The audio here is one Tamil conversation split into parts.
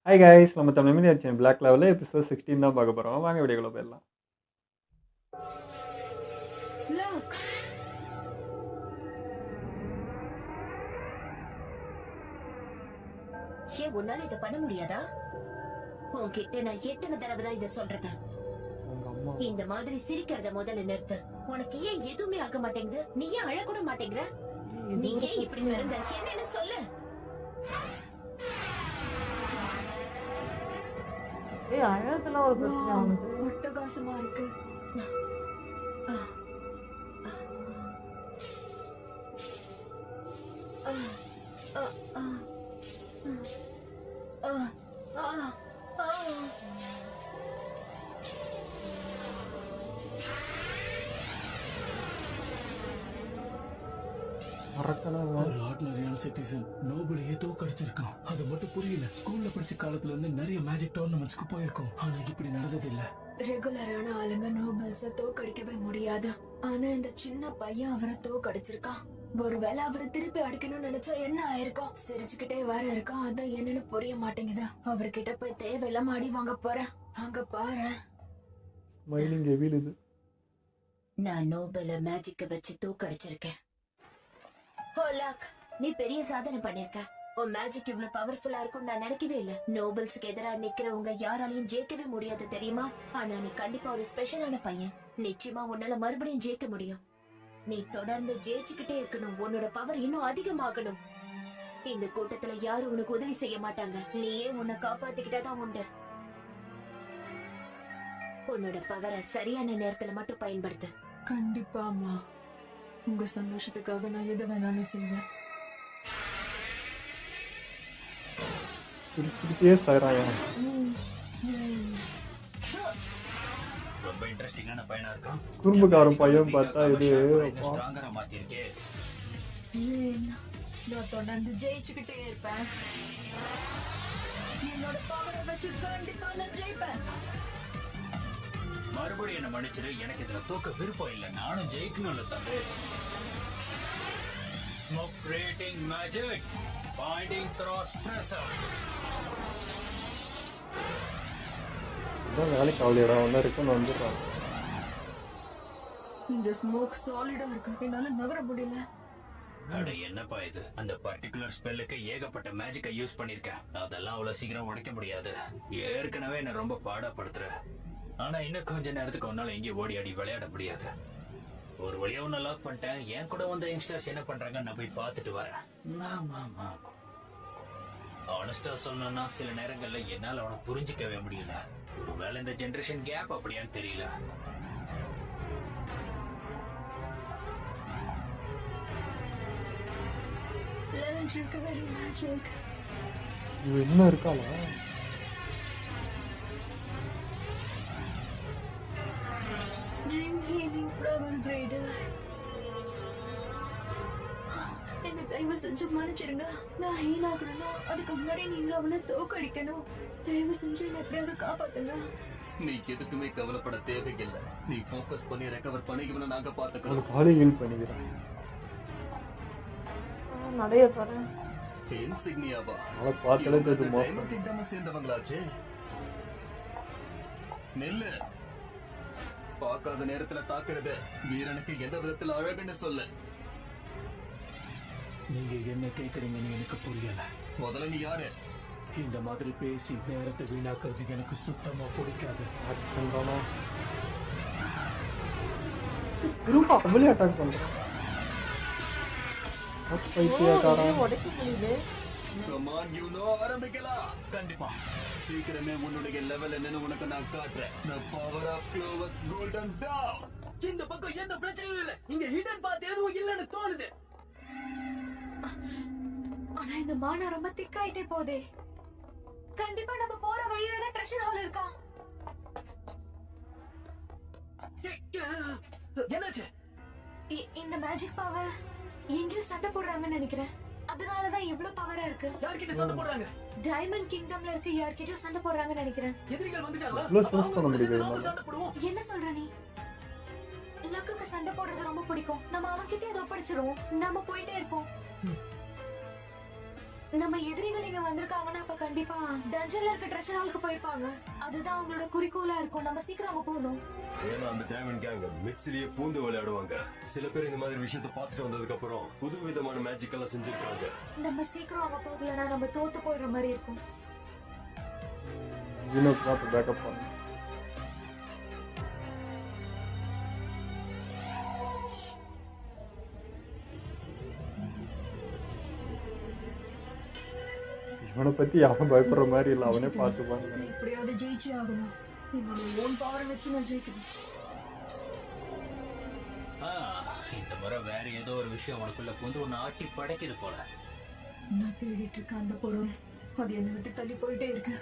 ஹாய் கைஸ், நம்ம தமிழ் மீடியா சேனல் பிளாக் லெவலில் எபிசோட் 16 தான் பார்க்க போகிறோம். வாங்க வீடியோக்குள்ள போயிடலாம். Look. ஏன் உன்னால இதை பண்ண முடியாதா? உன்கிட்ட நான் எத்தனை தடவை தான் இதை சொல்றது? இந்த மாதிரி சிரிக்கிறத முதல்ல நிறுத்து. உனக்கு ஏன் எதுவுமே ஆக மாட்டேங்குது? நீ ஏன் அழக்கூட மாட்டேங்கிற? நீ ஏன் இப்படி பிறந்த? என்னன்னு சொல்லு. அழகத்துல ஒரு பிரச்சனை அவனுக்கு. அட்டகாசமா இருக்கு. ஒரு ஆர்டினரியான சிட்டிசன் நோபலியே தோக்கடிச்சிருக்கான். அது மட்டும் புரியல. ஸ்கூல்ல படிச்ச காலத்துல இருந்து நிறைய மேஜிக் டோர்னமெண்ட்ஸ்க்கு போயிருக்கோம். ஆனா இப்படி நடந்தது இல்ல. ரெகுலரான ஆளுங்க நோபல்ஸ தோக்கடிக்கவே முடியாது. ஆனா இந்த சின்ன பையன் அவரை தோக்கடிச்சிருக்கான். ஒருவேளை அவரை திருப்பி அடிக்கணும்னு நினைச்சா என்ன ஆயிருக்கும்? சிரிச்சுக்கிட்டே வேற இருக்கான். அதான் என்னன்னு புரிய மாட்டேங்குது. அவர்கிட்ட போய் தேவையில்லாம அடி வாங்க போறேன். அங்க பாரு. நான் நோபல மேஜிக்க வச்சு தோக்கடிச்சிருக்கேன். ஹோலாக், நீ பெரிய சாதனை பண்ணிருக்க. உன் மேஜிக் இவ்வளவு பவர்ஃபுல்லா இருக்கும் நான் நினைக்கவே இல்ல. நோபல்ஸ்க்கு எதிரா நிக்கிறவங்க யாராலையும் ஜெயிக்கவே முடியாது தெரியுமா? ஆனா நீ கண்டிப்பா ஒரு ஸ்பெஷலான பையன். நிச்சயமா உன்னால மறுபடியும் ஜெயிக்க முடியும். நீ தொடர்ந்து ஜெயிச்சுக்கிட்டே இருக்கணும். உன்னோட பவர் இன்னும் அதிகமாகணும். இந்த கூட்டத்துல யாரும் உனக்கு உதவி செய்ய மாட்டாங்க. நீயே உன்னை காப்பாத்திக்கிட்டதான் உண்டு. உன்னோட பவரை சரியான நேரத்துல மட்டும் பயன்படுத்து. கண்டிப்பா அம்மா. உங்க சந்தோஷத்துக்காக நான் எதை வேணாலும் செய்வேன். ரொம்ப இன்ட்ரெஸ்டிங்கான பையனா இருக்கான். குறும்புக்காரன் பையன் பார்த்தா இது ஸ்ட்ராங்கரா மாத்திருக்கே. நான் தொடர்ந்து ஜெயிச்சுக்கிட்டே இருப்பேன். என்னோட பவரை வச்சு கண்டிப்பா நான் ஜெயிப்பேன். மறுபடியும் என்ன மன்னிச்சிரு. எனக்கு இதுல தூக்க விருப்பம் இல்ல. நானும் ஜெயிக்கணும்ல தம்பி. Smoke creating magic, binding cross pressure. வேலைக்கு அவளியடா ஒன்னா இருக்குன்னு வந்துடுறான். இந்த ஸ்மோக் சாலிடா இருக்கு. என்னால நகர முடியல. அட என்னப்பா இது? அந்த பர்டிகுலர் ஸ்பெல்லுக்கு ஏகப்பட்ட மேஜிக்கை யூஸ் பண்ணிருக்கேன். அதெல்லாம் அவ்வளவு சீக்கிரம் உடைக்க முடியாது. ஏற்கனவே என்ன ரொம்ப பாடப்படுத்துற. ஆனா இன்னும் கொஞ்ச நேரத்துக்கு ஒன்னால எங்கேயும் ஓடி ஆடி விளையாட முடியாது. ஒரு வழியா ஒன்னு லாக் பண்ணிட்டேன். என் கூட வந்த யங்ஸ்டர்ஸ் என்ன பண்றாங்க நான் போய் பார்த்துட்டு வரேன். ஆனஸ்டா சொன்னா சில நேரங்கள்ல என்னால அவனை புரிஞ்சிக்கவே முடியல. ஒருவேளை இந்த ஜெனரேஷன் கேப் அப்படியான்னு தெரியல. என்ன இருக்காளா? என்ன தயவு செஞ்சு மன்னிச்சிருங்க. நான் ஹீல் ஆகணும்னா அதுக்கு முன்னாடி நீங்க அவனை தோக்கடிக்கணும். தயவு செஞ்சு என்ன எப்படியாவது காப்பாத்துங்க. நீ எதுக்குமே கவலைப்பட தேவையில்லை. நீ ஃபோக்கஸ் பண்ணி ரெக்கவர் பண்ணி இவனை நாங்க பாத்துக்கிறோம். காலை ஹீல் பண்ணிக்கிறேன். நடைய தரேன். இன்சிக்னியாவா? அவளை பார்த்தாலே தெரியுது மோசம். டைமண்ட் கிங்டம் சேர்ந்தவங்களாச்சே. நெல்லு பார்க்காத நேரத்துல தாக்குறது வீரனுக்கு எந்த விதத்துல அழகுன்னு சொல்லு. நீங்க என்ன கேக்குறீங்கன்னு எனக்கு புரியல. முதல்ல நீ யாரு? இந்த மாதிரி பேசி நேரத்தை வீணாக்குறது எனக்கு சுத்தமா பிடிக்காது. அவளே அட்டாக் பண்றான். உடைக்க முடியுது. Come on, you know, ஆரம்பிக்கலாம். கண்டிப்பா சீக்கிரமே உன்னுடைய லெவல் என்னன்னு உனக்கு நான் காட்டுறேன். The power of Clover's golden dawn. இந்த பக்கம் எந்த பிரச்சனையும் இல்ல. இங்க ஹிடன் பாத் எதுவும் இல்லன்னு தோணுது. ஆனா இந்த மானா ரொம்ப திக்காயிட்டே போதே. கண்டிப்பா நம்ம போற வழியில தான் ட்ரெஷர் ஹால் இருக்கா. என்னாச்சு? இந்த மேஜிக் பவர் எங்கேயோ சண்டை போடுறாங்கன்னு நினைக்கிறேன். அதனாலதான் இவ்ளோ பவரா இருக்கு. யார்கிட்ட சண்டை போடுறாங்க? டைமண்ட் கிங்டம்ல இருக்க யார்கிட்டயும் சண்டை போடுறாங்கன்னு நினைக்கிறேன். எதிரிகள் வந்துட்டாங்களா? சண்டை போடுவோம். என்ன சொல்ற நீ? லக்குக்கு சண்டை போடுறது ரொம்ப பிடிக்கும். நம்ம அவன்கிட்ட ஏதோ ஒப்படைச்சிருவோம். நம்ம போயிட்டே இருப்போம். நம்ம எதிரிகள் இங்க வந்திருக்காங்கன்னா அப்ப கண்டிப்பா டஞ்சன்ல இருக்க ட்ரெஷர் ஹாலுக்கு போயிருப்பாங்க. அதுதான் அவங்களோட குறிக்கோளா இருக்கும். நம்ம சீக்கிரம் அங்க போகணும். ஏன்னா அந்த டைமண்ட் கேங் மிக்ஸிலேயே பூந்து விளையாடுவாங்க. சில பேர் இந்த மாதிரி விஷயத்தை பார்த்துட்டு வந்ததுக்கு அப்புறம் புது விதமான மேஜிக் எல்லாம் செஞ்சிருக்காங்க. நம்ம சீக்கிரம் அங்க போகலன்னா நம்ம தோத்து போயிடுற மாதிரி இருக்கும். ஜீனோக்கு தான் இப்போ பேக்கப் பண்ணணும். இவனை பத்தி அவன் பயப்படுற மாதிரி இல்லை, அவனே பார்த்துப்பான். நான் எப்படியாவது ஜெயிச்சே ஆகணும். என்னோட ஓன் பவரை வச்சு நான் ஜெயிக்கணும். இந்த முறை வேற ஏதோ ஒரு விஷயம் உனக்குள்ள புந்து ஒன்னு ஆட்டி படைக்குது போல. நான் தேடிட்டு இருக்க அந்த பொருள் அது என்னை விட்டு தள்ளி போயிட்டே இருக்கு.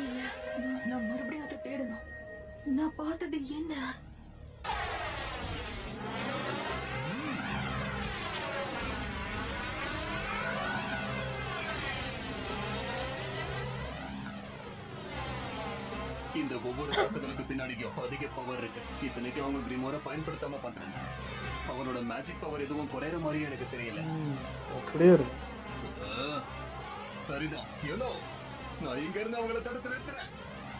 இல்ல, நான் மறுபடியும் அதை தேடணும். நான் பார்த்தது என்ன? இந்த ஒவ்வொரு தாக்குதலுக்கு பின்னாடியும் அதிக பவர் இருக்கு. இத்தனைக்கும் அவங்க கிரிமோரை பயன்படுத்தாம பண்றாங்க. அவனோட மேஜிக் பவர் எதுவும் குறையிற மாதிரி எனக்கு தெரியல. அப்படியே இருக்கும். சரிதான். ஏனோ நான் இங்க இருந்து அவங்கள தடுத்து நிறுத்துறேன்.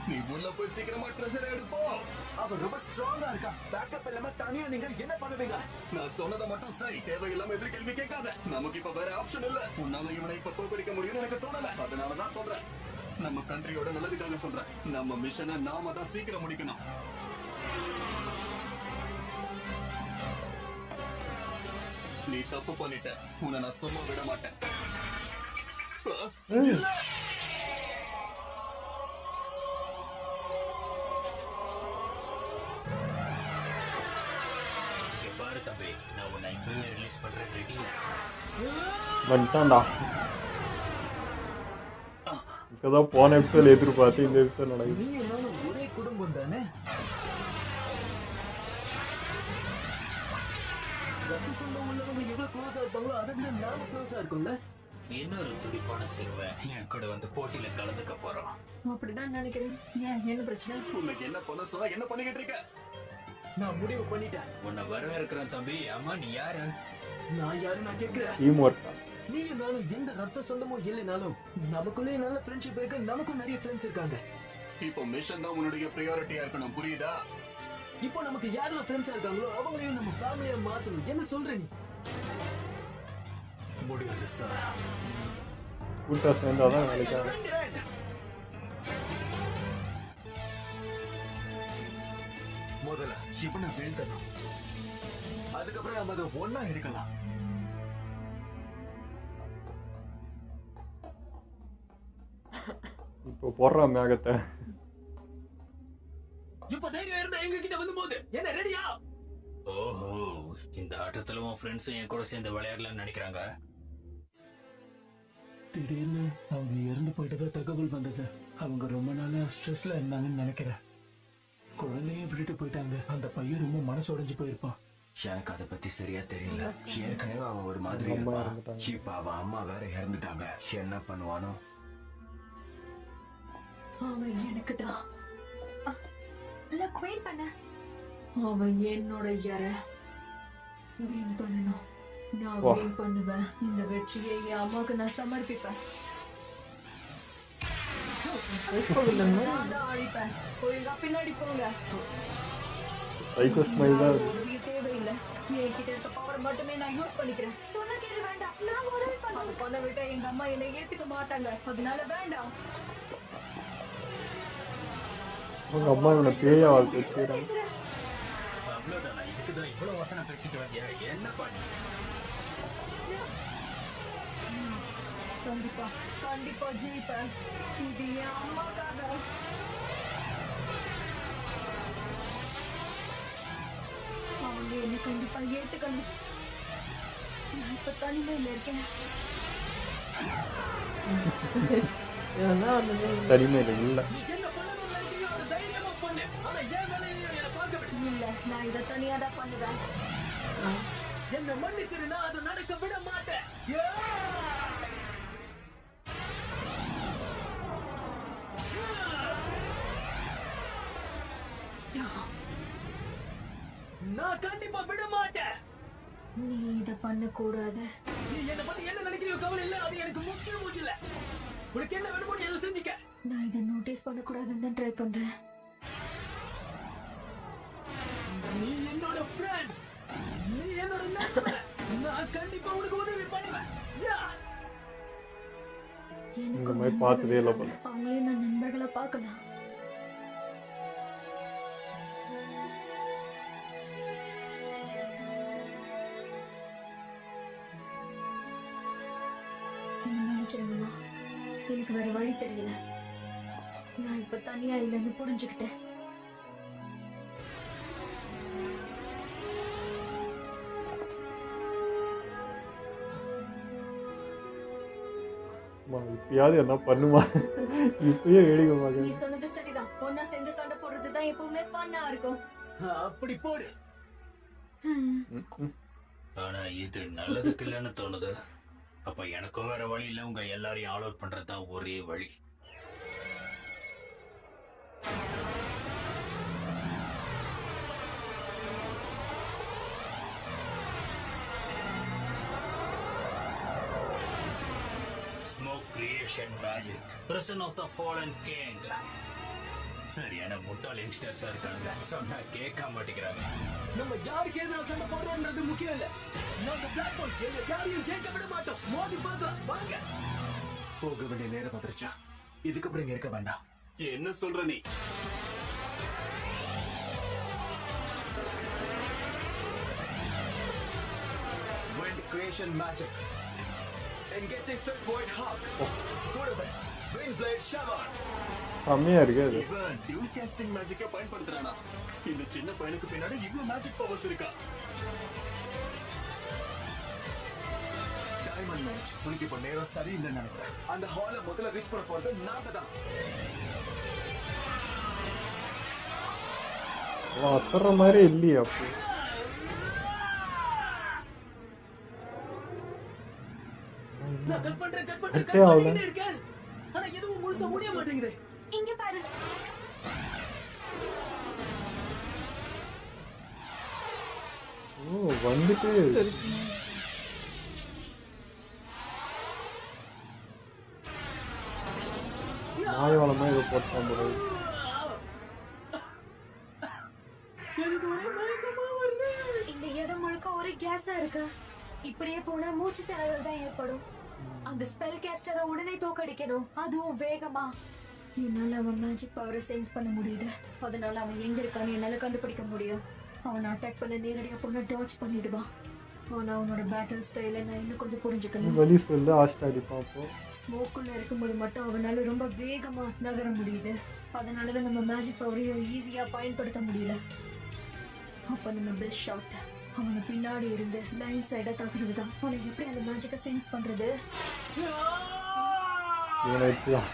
நீ உள்ள போய் சீக்கிரமா ட்ரெஷரை எடுப்போம். அவன் ரொம்ப ஸ்ட்ராங்கா இருக்கா. பேக்கப் இல்லாம தனியா நீங்க என்ன பண்ணுவீங்க? நான் சொன்னதை மட்டும் சரி. தேவையில்லாம எதிர் கேள்வி கேட்காத. நமக்கு இப்ப வேற ஆப்ஷன் இல்ல. உன்னால இவனை இப்ப தோற்கடிக்க முடியும்னு எனக்கு தோணல. அதனாலதான் சொல்றேன். நம்ம கண்ட்ரியோட நல்லதுக்காக சொல்றேன். நம்ம மிஷனை நாம தான் சீக்கிரம் முடிக்கணும். நீ தப்பு பண்ணிட்ட. உன்னை நான் சும்மா விட மாட்டேன். இங்க பாரு தம்பி, நான் உன்னை இப்பவே ரிலீஸ் பண்றேன். ரெடியா? வந்துட்டான்டா. இப்பதான் போன எபிசோட் எதிர்பார்த்து இந்த எபிசோட் நடக்குது. நீ நானும் ஒரே குடும்பம் தானே. ரத்த சொந்தம் உள்ளவங்க எவ்வளவு க்ளோஸா இருப்பாங்களோ அதை விட நாம க்ளோஸா இருக்கும்ல. இன்னொரு துடிப்பான சிறுவன் என் கூட வந்து போட்டியில கலந்துக்க போறோம். அப்படிதான் நினைக்கிறேன். ஏன் என்ன பிரச்சனை? உனக்கு என்ன பண்ண சொன்னா என்ன பண்ணிக்கிட்டு இருக்க? நான் முடிவு பண்ணிட்டேன். உன்னை வரவேற்கிறேன் தம்பி. அம்மா நீ யாரு? நான் யாரு நான் கேட்கிறேன். டீம் ஒர்க் தான். நீ நானும் எந்த ரத்த சொந்தமும் இல்லைனாலும் நமக்குள்ளே நல்ல ஃப்ரெண்ட்ஷிப் இருக்கு. நமக்கும் நிறைய ஃப்ரெண்ட்ஸ் இருக்காங்க. இப்போ மிஷன் தான் உன்னுடைய பிரியாரிட்டியா இருக்கணும். புரியுதா? இப்போ நமக்கு யாரெல்லாம் ஃப்ரெண்ட்ஸா இருக்காங்களோ அவங்களையும் நம்ம ஃபேமிலியா மாத்தணும். என்ன சொல்ற நீ? முடியாது சார். கூட்டா சேர்ந்தாதான் வேலைக்காக. முதல்ல இவனை வீழ்த்தணும். அதுக்கப்புறம் நம்ம அதை ஒன்னா எடுக்கலாம். இப்போ போடுறான் மேகத்தை. இப்ப தைரியம் இருந்தா எங்க கிட்ட வந்து போது என்ன ரெடியா? ஓஹோ, இந்த ஆட்டத்துல உன் ஃப்ரெண்ட்ஸும் என் கூட சேர்ந்து விளையாடலாம்னு நினைக்கிறாங்க. திடீர்னு அவங்க இறந்து போயிட்டதா தகவல் வந்தது. அவங்க ரொம்ப நாளா ஸ்ட்ரெஸ்ல இருந்தாங்கன்னு நினைக்கிறேன். குழந்தையும் விட்டுட்டு போயிட்டாங்க. அந்த பையன் ரொம்ப மனசு உடைஞ்சு போயிருப்பான். எனக்கு அதை பத்தி சரியா தெரியல. ஏற்கனவே அவன் ஒரு மாதிரி அம்மா இருப்பான். இறந்துட்டாங்க. இப்ப அவன் அம்மா வேற இறந்துட்டாங்க. என்ன பண்ணுவானோ? அவன் எனக்கு தான். வெயிட் பண்ண. அவன் என்னோட யார வின் பண்ணணும். நான் வா. வின் பண்ணுவேன். இந்த வெற்றியை என் அம்மாவுக்கு நான் சமர்ப்பிப்பேன். நான் தான் அழிப்பேன். ஒழுங்கா பின்னாடி போங்க. சைக்கோ ஸ்மைல் தான் இருக்கு. உதவி தேவையில்லை. என்கிட்ட இருக்க பவர் மட்டுமே நான் யூஸ் பண்ணிக்கிறேன். சொன்ன கேள்வி வேண்டாம். நான் உதவி பண்ண அது பண்ண விட்டா எங்க அம்மா என்னை ஏத்துக்க மாட்டாங்க. அதனால வேண்டாம். அவங்க அம்மா இவனை பேயா வாழ்க்கை வச்சுக்கிறாங்க. அவ்வளவுதானா? இதுக்குதான் இவ்வளவு வசனம் பேசிட்டு வந்தியா? என்ன பண்ணி? கண்டிப்பா கண்டிப்பா ஜெயிப்பேன். இது என் அம்மாக்காக. அவங்க என்ன கண்டிப்பா ஏத்துக்கணும். நான் இப்ப தனிமையில இருக்கேன். தனிமையில இல்ல. நீ என்ன பண்ணணும்னு நினைக்கிறியோ அதை தைரியமா பண்ணு. ஆனா ஏன் வேலையை என்ன பார்க்க விடு. இல்ல, நான் இதை தனியா தான் பண்ணுவேன். என்ன மன்னிச்சிரு. நான் அதை நடக்க விட மாட்டேன். நான் கண்டிப்பா விட மாட்டேன். நீ இத பண்ணக்கூடாது. நீ என்ன பத்தி என்ன நினைக்கிறியோ கவலை இல்ல, அது எனக்கு முக்கியம் இல்ல. உனக்கு என்ன வேணுமோ நீ அதை செஞ்சுக்க. நான் இத நோட்டீஸ் பண்ணக்கூடாதுன்னு தான் ட்ரை பண்றேன். நீ என்னோட ஃப்ரெண்ட், நீ என்னோட நண்பன். நான் கண்டிப்பா உனக்கு உதவி பண்ணுவேன். இந்த மாதிரி பார்த்ததே இல்லை போல. அவங்களே நான் நண்பர்களை பார்க்கலாம். என்ன மன்னிச்சிடுங்கம்மா, எனக்கு வேற வழி தெரியல. நான் இப்ப தனியா இல்லைன்னு புரிஞ்சுக்கிட்டேன். இப்பயாவது என்ன பண்ணுமா? இப்பயே வேடிக்கை நீ பார்க்க. சொன்னது சரிதான். ஒன்னா சேர்ந்து சண்டை போடுறதுதான் எப்பவுமே ஃபன்னா இருக்கும். அப்படி போடு. ஆனா இது நல்லதுக்கு இல்லைன்னு தோணுது. அப்ப எனக்கும் வேற வழி இல்ல, உங்க எல்லாரையும் ஆல் அவுட் பண்றதுதான் ஒரே வழி. Smoke creation magic. Prison of the fallen king. சரியான முட்டாள் யங்ஸ்டர்ஸா இருக்கானுங்க. சொன்னா கேட்க மாட்டேங்கிறாங்க. நம்ம யாருக்கு எதிராக சண்டை போடுறோம்ன்றது முக்கியம் இல்ல. நம்ம பிளாக் பால்ஸ் யாரையும் ஜெயிக்க விட மாட்டோம். மோதி பார்க்கலாம் வாங்க. போக வேண்டிய நேரம் வந்துருச்சா? இதுக்கப்புறம் இங்க இருக்க வேண்டாம். என்ன சொல்ற நீ? Wind creation magic. Engaging Flip Void Hawk. கூடவே Wind Blade Shaman. செம்மையா இருக்கு அது. இவன் டியூல் காஸ்டிங் மேஜிக்க பயன்படுத்துறானா? இந்த சின்ன பையனுக்கு பின்னாடி இவ்வளவு மேஜிக் பவர்ஸ் இருக்கா? Diamond match. உனக்கு இப்போ நேரம் சரியில்லைன்னு நினைக்கிறேன். அந்த ஹாலை முதல்ல ரீச் பண்ண போறது நாங்க தான். அவன் அசர்ற மாதிரி இல்லையே அப்போ. நான் கட் பண்றேன் கட்டே ஆகல. இருக்கேன். ஆனா எதுவும் முழுசா முடிய மாட்டேங்குது. இங்க பாரு. ஓ வந்துட்டு மாயவளமா இதை போட்டான் போல. எனக்கு ஒரே மயக்கமா வருது. இந்த இடம் முழுக்க ஒரே கேஸா இருக்கு. இப்படியே போனா மூச்சு திணறல் தான் ஏற்படும். அந்த ஸ்பெல் கேஸ்டரை உடனே தோக்கடிக்கணும், அதுவும் வேகமா. என்னால அவன் மேஜிக் பவரை சென்ஸ் பண்ண முடியுது. அதனால அவன் எங்க இருக்கான்னு என்னால கண்டுபிடிக்க முடியும். அவனை அட்டாக் பண்ண நேரடியா பொண்ணு டாச் பண்ணிடுவான். ஆனா அவனோட பேட்டில் ஸ்டைல நான் இன்னும் கொஞ்சம் புரிஞ்சுக்கணும். வலி சொல்லு ஆஸ்ட் அடிப்பான். அப்போ ஸ்மோக்குள்ள இருக்கும்போது மட்டும் அவனால ரொம்ப வேகமா நகர முடியுது. அதனாலதான் நம்ம மேஜிக் பவரையும் ஈஸியா பயன்படுத்த முடியல. அப்ப நம்ம பெஸ்ட் ஷாட் அவனை பின்னாடி இருந்து லைன் சைடா தாக்குறதுதான். அவனை எப்படி அந்த மேஜிக்கை சென்ஸ் பண்றது? இவனை வச்சுதான்.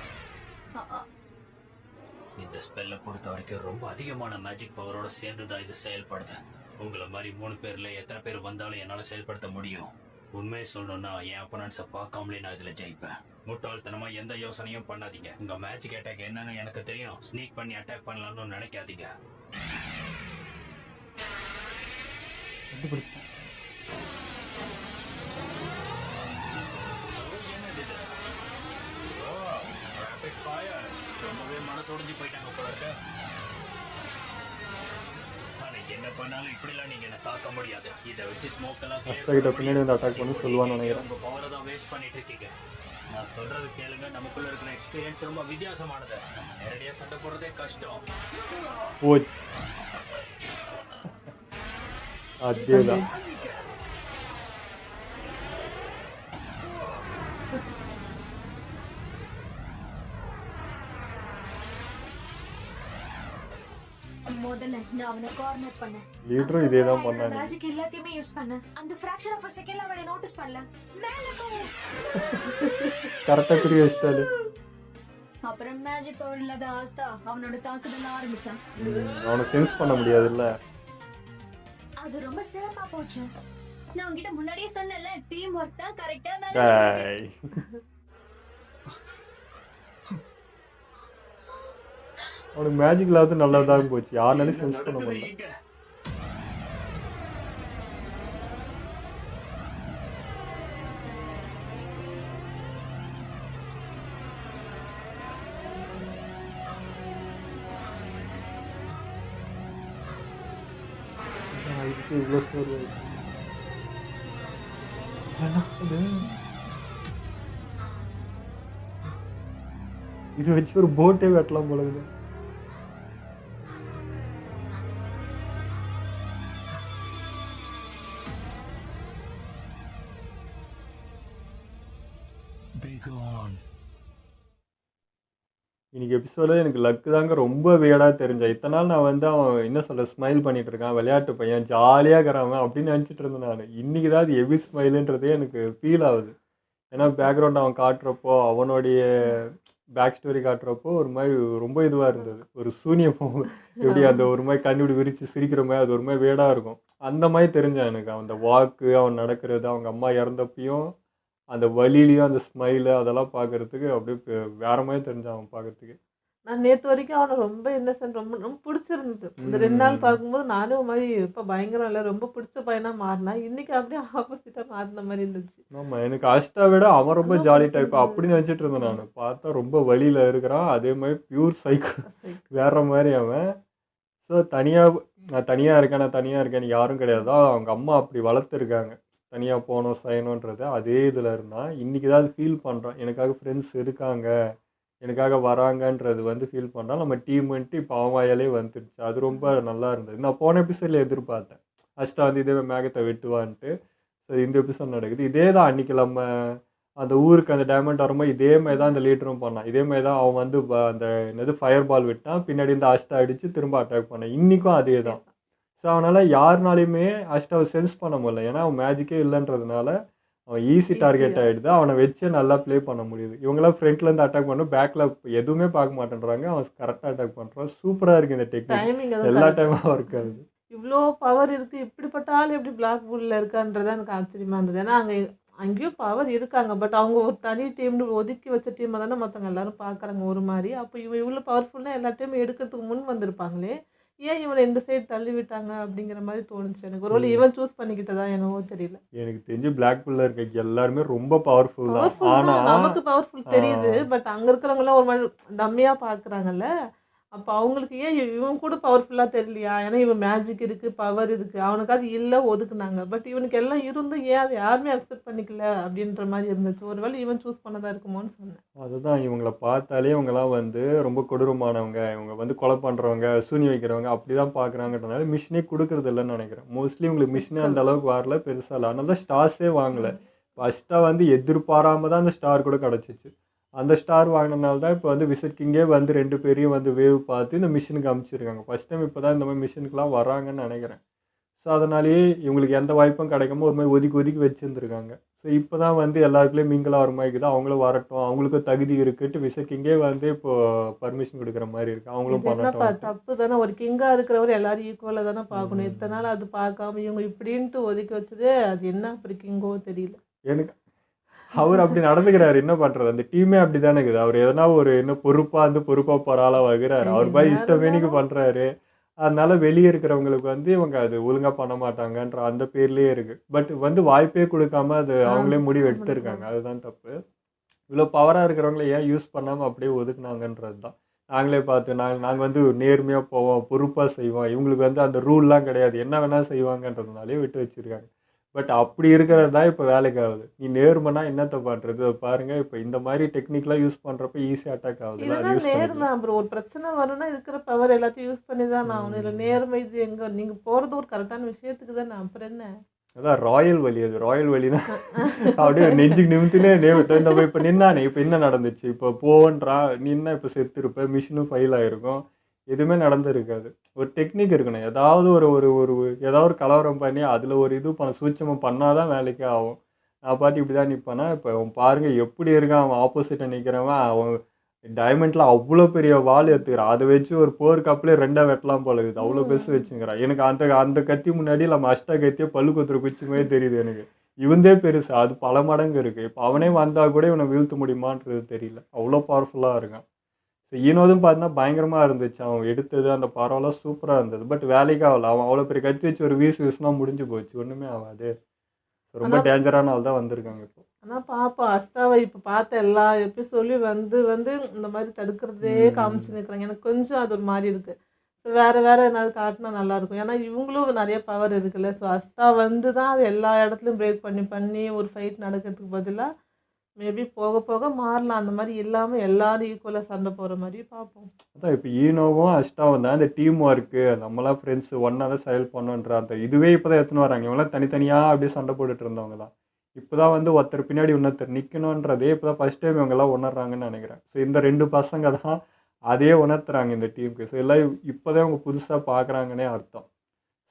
இந்த ஸ்பெல்லை பொறுத்த வரைக்கும் ரொம்ப அதிகமான மேஜிக் பவரோட சேர்ந்துதான் இது செயல்படுது. உங்களை மாதிரி 3 பேர்ல எத்தனை பேர் வந்தாலும் என்னால செயல்படுத்த முடியும். உண்மையை சொல்லணும்னா என் அப்பனன்ஸை பார்க்காமலே நான் இதுல ஜெயிப்பேன். முட்டாள்தனமா எந்த யோசனையும் பண்ணாதீங்க. உங்க மேஜிக் அட்டாக் என்னன்னு எனக்கு தெரியும். ஸ்னீக் பண்ணி அட்டாக் பண்ணலாம்னு நினைக்காதீங்க. கண்டுபிடிச்சேன். Rapid fire. ரொம்பவே மனசொடைஞ்சு போயிட்டாங்க போல இருக்க. ஆனா என்ன பண்ணாலும் இப்படிலாம் நீங்க என்ன தாக்க முடியாது. இதை வச்சு ஸ்மோக் எல்லாம் அஸ்தகிட்ட பின்னாடி வந்து அட்டாக் பண்ணி சொல்லுவான்னு நினைக்கிறேன். உங்க பவரை தான் வேஸ்ட் பண்ணிட்டு இருக்கீங்க. நான் சொல்றது கேளுங்க. நமக்குள்ள இருக்கிற எக்ஸ்பீரியன்ஸ் ரொம்ப வித்தியாசமானது. நம்ம நேரடியா சண்டை போடுறதே கஷ்டம். போச்சு. அதேதான். முதல்ல நான் அவனை கார்னர் பண்ணேன். லீடரும் இதே தான் பண்ணாங்க. மேஜிக் எல்லாத்தையுமே யூஸ் பண்ண. அந்த ஃபிராக்ஷன் ஆஃப் a செகண்ட்ல அவனை நோட்டீஸ் பண்ணல. மேல போ. கரெக்டா குறி வச்சிட்டாரு. அப்புறம் மேஜிக் பவர் இல்லாத ஆஸ்தா அவனோட தாக்குதல் ஆரம்பிச்சான். அவனை சென்ஸ் பண்ண முடியாதுல்ல. அது ரொம்ப சிறப்பா போச்சு. நான் உன்கிட்ட முன்னாடியே சொன்னேன்ல, டீம் ஒர்க் தான் கரெக்ட்டா வேலை டேய். அவனுக்கு மேஜிக் இல்லாத நல்லதாக போச்சு. யாருனாலும் சென்ஸ் பண்ண முடியல. இவ்வளோ ஸ்டோரி அது இது வச்சு ஒரு போட்டே வெட்டலாம் போல இருக்குது. இன்னைக்கு எபிசோடில் எனக்கு லக்கு தாங்க ரொம்ப வியடாக தெரிஞ்சேன். இத்தனை நாள் நான் வந்து அவன் என்ன சொல்ல ஸ்மைல் பண்ணிட்டு இருக்கான், விளையாட்டு பையன் ஜாலியாக இருக்கிறான் அப்படின்னு நினச்சிட்டு இருந்தேன் நான். இன்னைக்கு தான் அது எவி ஸ்மைலுன்றதே எனக்கு ஃபீல் ஆகுது. ஏன்னா பேக்ரவுண்ட் அவன் காட்டுறப்போ, அவனுடைய பேக் ஸ்டோரி காட்டுறப்போ ஒரு மாதிரி ரொம்ப இதுவாக இருந்தது. ஒரு சூனியம் எப்படி அந்த ஒரு மாதிரி கண்ணு விரித்து சிரிக்கிற மாதிரி அது ஒரு மாதிரி வேடாக இருக்கும். அந்த மாதிரி தெரிஞ்சான் எனக்கு. அந்த வாக்கு, அவன் நடக்கிறது, அவங்க அம்மா இறந்தப்பையும் அந்த வலியிலையும் அந்த ஸ்மைலு அதெல்லாம் பார்க்கறதுக்கு அப்படியே வேற மாதிரி தெரிஞ்சான் அவன் பார்க்கறதுக்கு. நான் நேத்து வரைக்கும் அவனை ரொம்ப இன்னசென்ட் ரொம்ப ரொம்ப பிடிச்சிருந்தது. இந்த 2 நாள் பார்க்கும்போது நானும் ஒரு மாதிரி இப்ப பயங்கரம் இல்ல ரொம்ப பிடிச்ச பையனா மாறினா. இன்னைக்கு அப்படியே ஆப்போசிட்டா மாறின மாதிரி இருந்துச்சு. ஆமா, எனக்கு அஷ்டா விட அவன் ரொம்ப ரொம்ப ஜாலி டைப் பிடிச்சிருந்தது. அப்படி நினச்சிட்டு இருந்தேன் நான். பார்த்தா ரொம்ப வலியில இருக்கிறான். அதே மாதிரி பியூர் சைக்கோ வேற மாதிரி அவன். ஸோ நான் தனியாக இருக்கேன்னு யாரும் கிடையாது. அவங்க அம்மா அப்படி வளர்த்துருக்காங்க. தனியாக போகணும் செய்யணுன்றது அதே இதில் இருந்தான். இன்றைக்கி தான் ஃபீல் பண்ணுறான். எனக்காக ஃப்ரெண்ட்ஸ் இருக்காங்க, எனக்காக வராங்கன்றது வந்து ஃபீல் பண்ணுறான். நம்ம டீம்ன்ட்டு இப்போ அவன் வாயாலே வந்துருச்சு. அது ரொம்ப நல்லா இருந்தது. நான் போன எபிசோடில் எதிர்பார்த்தேன் அஷ்டா வந்து இதே மேகத்தை வெட்டுவான்ட்டு. ஸோ இந்த எபிசோட் நடக்குது. இதே தான் அன்றைக்கி நம்ம அந்த ஊருக்கு அந்த டைமண்ட் வரும்போது இதே மாதிரி தான் அந்த லீடரும் பண்ணான். இதே மாதிரி தான் அவன் வந்து அந்த என்னது ஃபயர் பால் விட்டான், பின்னாடி இந்த அஷ்டா அடித்து திரும்ப அட்டாக் பண்ணான். இன்றைக்கும் அதே தான். ஸோ அவனால் யாருனாலையுமே அஷ்டாவை சென்ஸ் பண்ண முடியல. ஏன்னா அவன் மேஜிக்கே இல்லைன்றதுனால அவன் ஈஸி டார்கெட் ஆகிடுது. அவனை வச்சு நல்லா ப்ளே பண்ண முடியுது. இவங்களாம் ஃப்ரண்ட்லேருந்து அட்டாக் பண்ணணும், பேக்கில் எதுவுமே பார்க்க மாட்டேன்றாங்க. அவன் கரெக்டாக அட்டாக் பண்ணுறான். சூப்பராக இருக்குது இந்த டெக்னிக். டைமிங் எல்லா அதுவும் டைமும் ஒர்க் ஆகுது. இவ்வளோ பவர் இருக்கு, இப்படிப்பட்ட ஆள் எப்படி பிளாக் பூல்ல இருக்கான்றது எனக்கு ஆச்சரியமா இருந்தது. ஏன்னா அங்கேயும் பவர் இருக்காங்க, பட் அவங்க ஒரு தனி டீம்னு ஒதுக்கி வச்ச டீமை தானே மற்றவங்க எல்லாரும் பார்க்குறாங்க ஒரு மாதிரி. அப்போ இவன் இவ்வளோ பவர்ஃபுல்னா எல்லா டைமும் எடுக்கிறதுக்கு முன் வந்திருப்பாங்களே, ஏன் இவனை இந்த சைடு தள்ளி விட்டாங்க அப்படிங்கிற மாதிரி தோணுச்சு எனக்கு. ஒருவேளை இவன் சூஸ் பண்ணிக்கிட்டதா என்னவோ தெரியல. எனக்கு தெரிஞ்சு பிளாக் புல்ல இருக்க எல்லாருமே ரொம்ப பவர்ஃபுல் தான். பவர்ஃபுல் தான், ஆனால் நமக்கு பவர்ஃபுல் தெரியுது. பட் அங்கே இருக்கிறவங்களாம் ஒரு மாதிரி டம்மியாக பார்க்குறாங்கல்ல. அப்போ அவங்களுக்கு ஏன் இவன் கூட பவர்ஃபுல்லாக தெரியலையா? ஏன்னா இவன் மேஜிக் இருக்குது, பவர் இருக்குது, அவனுக்கு அது இல்லை ஒதுக்குனாங்க. பட் இவனுக்கு எல்லாம் இருந்தும் ஏன் அதை யாருமே அக்செப்ட் பண்ணிக்கல அப்படின்ற மாதிரி இருந்துச்சு. ஒருவேளை இவன் சூஸ் பண்ணதா இருக்குமோன்னு சொன்னேன். அதுதான் இவங்கள பார்த்தாலே இவங்கெல்லாம் வந்து ரொம்ப கொடூரமானவங்க, இவங்க வந்து கொலை பண்ணுறவங்க, சூனி வைக்கிறவங்க அப்படி தான் பார்க்குறாங்கன்றனால மிஷினே கொடுக்கறது இல்லைன்னு நினைக்கிறேன். மோஸ்ட்லி உங்களுக்கு மிஷினே அந்த அளவுக்கு வரல, பெருசாக இல்லை. அதனால தான் ஸ்டார்ஸே வாங்கலை. ஃபஸ்ட்டாக வந்து எதிர்பாராம தான் அந்த ஸ்டார் கூட கிடச்சிச்சு. அந்த ஸ்டார் வாங்கினால தான் இப்போ வந்து விசிட் கிங்கே வந்து 2 பேரையும் வந்து வேவ் பார்த்து இந்த மிஷினுக்கு அனுப்பிச்சிருக்காங்க. ஃபஸ்ட் டைம் இப்போ தான் இந்த மாதிரி மிஷினுக்குலாம் வராங்கன்னு நினைக்கிறேன். ஸோ அதனாலேயே இவங்களுக்கு எந்த வாய்ப்பும் கிடைக்காம ஒரு மாதிரி ஒதுக்கி வச்சுருந்துருக்காங்க. ஸோ இப்போ தான் வந்து எல்லாருக்குள்ளேயும் மிங்கிளாக வர மாதிரி இருக்குது. அவங்களும் வரட்டும், அவங்களுக்கும் தகுதி இருக்குன்ட்டு விசிட் கிங்கே வந்து இப்போது பர்மிஷன் கொடுக்குற மாதிரி இருக்குது. அவங்களும் இது என்னப்பா பண்ணட்டும். தப்பு தானே? ஒரு கிங்காக இருக்கிறவர் எல்லாரும் ஈக்குவலாக தானே பார்க்கணும். இத்தனை நாள் அது பார்க்காம இவங்க இப்படின்ட்டு ஒதுக்கி வச்சதே அது என்ன அப்படி கிங்கோ தெரியல. எனக்கு அவர் அப்படி நடந்துக்கிறாரு, என்ன பண்ணுறது? அந்த டீமே அப்படி தானே இருக்குது. அவர் எதனா ஒரு இன்னும் பொறுப்பாக போகிற ஆளாக வகுறாரு. அவர் பாய் என்ன இஷ்டமேனிக்கு இருந்தாலும் பண்ணுறாரு. அதனால வெளியே இருக்கிறவங்களுக்கு வந்து இவங்க அது ஒழுங்காக பண்ண மாட்டாங்கன்ற அந்த பேர்லேயே இருக்குது. பட் வந்து வாய்ப்பே கொடுக்காம அது அவங்களே முடிவு எடுத்திருக்காங்க. முடிவு அதுதான் தப்பு. இவ்வளோ பவராக இருக்கிறவங்கள ஏன் யூஸ் பண்ணாமல் அப்படியே ஒதுக்குனாங்கன்றது தான். நாங்களே பார்த்து நாங்கள் வந்து நேர்மையாக போவோம், பொறுப்பாக செய்வோம், இவங்களுக்கு வந்து அந்த ரூல்லாம் கிடையாது, என்ன வேணால் செய்வாங்கன்றதுனாலே விட்டு வச்சுருக்காங்க. பட் அப்படி இருக்கிறது தான் இப்போ வேலைக்கு ஆகுது. நீ நேர்மைனா என்னத்தை பண்ணுறது பாருங்கள். இப்போ இந்த மாதிரி டெக்னிக்லாம் யூஸ் பண்ணுறப்ப ஈஸியாக அட்டாக் ஆகுதுல்ல, அது இதுதான் யூஸ் நேர்மை. பண்ணிக்கலாம். அப்புறம் ஒரு பிரச்சனை வரும்னா இருக்கிற பவர் எல்லாத்தையும் யூஸ் பண்ணி தான் ஆகணும். இல்லை நேர்மை இது எங்கே நீங்கள் போகிறது ஒரு கரெக்டான விஷயத்துக்கு தானே, அப்புறம் என்ன? அதான் ராயல் வலி. அது ராயல் வலினா அப்படியே நெஞ்சுக்கு நிமித்தினே நம்ம இப்போ நின்னானே இப்போ என்ன நடந்துச்சு, இப்போ போன்றா நின்னா இப்போ செத்துருப்ப, மிஷினும் ஃபெயில் ஆகிருக்கும், எதுவுமே நடந்திருக்காது. ஒரு டெக்னிக் இருக்கணும். ஏதாவது ஒரு ஒரு ஒரு ஏதாவது ஒரு கலவரம் பண்ணி அதில் ஒரு இது சூட்சமம் பண்ணால் தான் வேலைக்கே ஆகும். நான் பாட்டு இப்படி தான் நிற்பேன்னா இப்போ அவன் பாருங்கள் எப்படி இருக்கான். அவன் ஆப்போசிட்டை நிற்கிறவன் அவன் டைமண்டில் அவ்வளோ பெரிய வால் எடுத்துக்கிறான். அதை வச்சு ஒரு போர் கப்பிலே 2 வெட்டலாம் போல இருக்குது. அவ்வளோ பெருசு வச்சுக்கிறான். எனக்கு அந்த அந்த கத்தி முன்னாடி நம்ம அஷ்டா கத்தியே பல்லு கொத்துற குச்சி மாதிரி தெரியுது எனக்கு. இவந்தே பெருசு, அது பல மடங்கு இருக்குது. இப்போ அவனே வந்தால் கூட இவனை வீழ்த்த முடியுமான்றது தெரியல. அவ்வளோ பவர்ஃபுல்லாக இருக்கான். ஸோ ஈனோதும் பார்த்தீங்கன்னா பயங்கரமாக இருந்துச்சு. அவன் எடுத்தது அந்த பரவலாம் சூப்பராக இருந்தது. பட் வேலைக்கு ஆகல. அவன் அவ்வளோ பெரிய கத்தி வச்சு ஒரு வீசுனா முடிஞ்சு போச்சு, ஒன்றுமே ஆகாது. ரொம்ப ஆனால் டேஞ்சரான ஆள் தான் வந்திருக்காங்க இப்போ. ஆனால் பாப்பா அஸ்தாவை இப்போ பார்த்த எல்லா எபிசோட்லையும் வந்து வந்து இந்த மாதிரி தடுக்கிறதே காமிச்சு நிற்கிறாங்க. எனக்கு கொஞ்சம் அது ஒரு மாதிரி இருக்குது. ஸோ வேறு வேறு ஏதாவது காட்டினா நல்லாயிருக்கும். ஏன்னா இவங்களும் நிறைய பவர் இருக்குல்ல. ஸோ அஸ்தா வந்து தான் அது எல்லா இடத்துலையும் பிரேக் பண்ணி பண்ணி ஒரு ஃபைட் நடக்கிறதுக்கு பதிலாக மேபி போக போக மாறலாம். அந்த மாதிரி இல்லாமல் எல்லாரும் ஈக்குவலாக சண்டை போகிற மாதிரி பார்ப்போம். அதான் இப்போ ஈனோவும் அஷ்டாவும் தான் இந்த டீம் ஒர்க்கு நம்மளாம் ஃப்ரெண்ட்ஸு ஒன்றா தான் செயல் பண்ணோன்ற அந்த இதுவே இப்போ தான் எடுத்துன்னு வராங்க. இவங்களாம் தனித்தனியாக அப்படியே சண்டை போட்டுட்டு இருந்தவங்க தான். இப்போ தான் வந்து ஒருத்தர் பின்னாடி இன்னொருத்தர் நிற்கணுன்றதே இப்போ தான் ஃபஸ்ட் டைம் இவங்கெல்லாம் உணர்றாங்கன்னு நினைக்கிறேன். ஸோ இந்த 2 பசங்க தான் அதே உணர்த்துறாங்க இந்த டீமுக்கு. ஸோ எல்லாம் இப்போ தான் இவங்க புதுசாக பார்க்குறாங்கன்னே அர்த்தம்.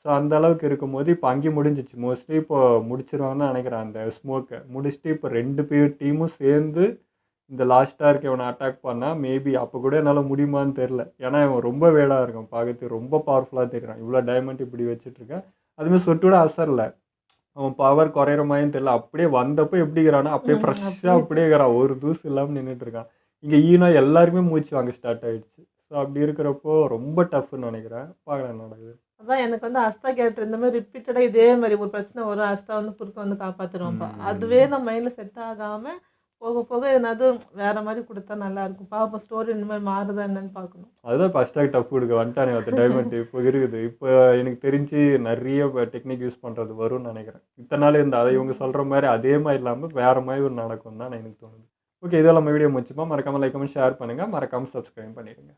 ஸோ அந்த அளவுக்கு இருக்கும்போது இப்போ அங்கேயும் முடிஞ்சிச்சு. மோஸ்ட்லி இப்போ முடிச்சிருவாங்கன்னு நினைக்கிறேன் அந்த ஸ்மோக்கை. முடிச்சுட்டு இப்போ 2 டீமும் சேர்ந்து இந்த லாஸ்ட்டாக இருக்க இவனை அட்டாக் பண்ணால் மேபி அப்போ கூட என்னால் முடியுமான்னு தெரில. ஏன்னா இவன் ரொம்ப வேடாக இருக்கான், பார்க்கறதுக்கு ரொம்ப பவர்ஃபுல்லாக தெரியுறான். இவ்வளோ டைமண்ட் இப்படி வச்சுட்ருக்கேன். அதுமாதிரி சொட்டோட அசரில் அவன் பவர் குறையிற மாதிரியும் தெரில. அப்படியே வந்தப்போ எப்படி இருக்கிறானோ அப்படியே ஃப்ரெஷ்ஷாக அப்படியே இருக்கிறான், ஒரு தூசு இல்லாமல் நின்றுட்டு இருக்கான். இங்கே ஈனோ எல்லாருமே மூச்சு வாங்க ஸ்டார்ட் ஆகிடுச்சு. ஸோ அப்படி இருக்கிறப்போ ரொம்ப டஃப்னு நினைக்கிறேன். பார்க்கலாம் என்ன நடக்குது. அதான் எனக்கு வந்து அஸ்தா கேரக்டர் இந்த மாதிரி ரிப்பீட்டடாக இதே மாதிரி ஒரு பிரச்சனை வரும், அஸ்தா வந்து குறுக்க வந்து காப்பாற்றிடுவான்ப்பா. அதுவே நம்ம மைண்டில் செட் ஆகாமல் போக போக என்னாவது வேற மாதிரி கொடுத்தா நல்லா இருக்கும். பாப்போம் ஸ்டோரி இந்த மாதிரி மாறுதா என்னன்னு பார்க்கணும். அதுதான் இப்போ ஹஷ்டாக் டஃப் கொடுக்க வந்துட்டானே அந்த டைமண்ட் இப்போ இருக்குது. இப்போ எனக்கு தெரிஞ்சு நிறைய டெக்னிக் யூஸ் பண்ணுறது வரும்னு நினைக்கிறேன். இத்தனை நாள் இந்த அதை இவங்க சொல்கிற மாதிரி அதே மாதிரி இல்லாமல் வேறு மாதிரி ஒரு நடக்கும் தான் எனக்கு தோணுது. ஓகே, இதெல்லாம் நம்ம வீடியோ முடிச்சுப்போம். மறக்காமல் லைக் கமெண்ட் ஷேர் பண்ணுங்கள். மறக்காமல் சப்ஸ்கிரைப் பண்ணிடுங்க.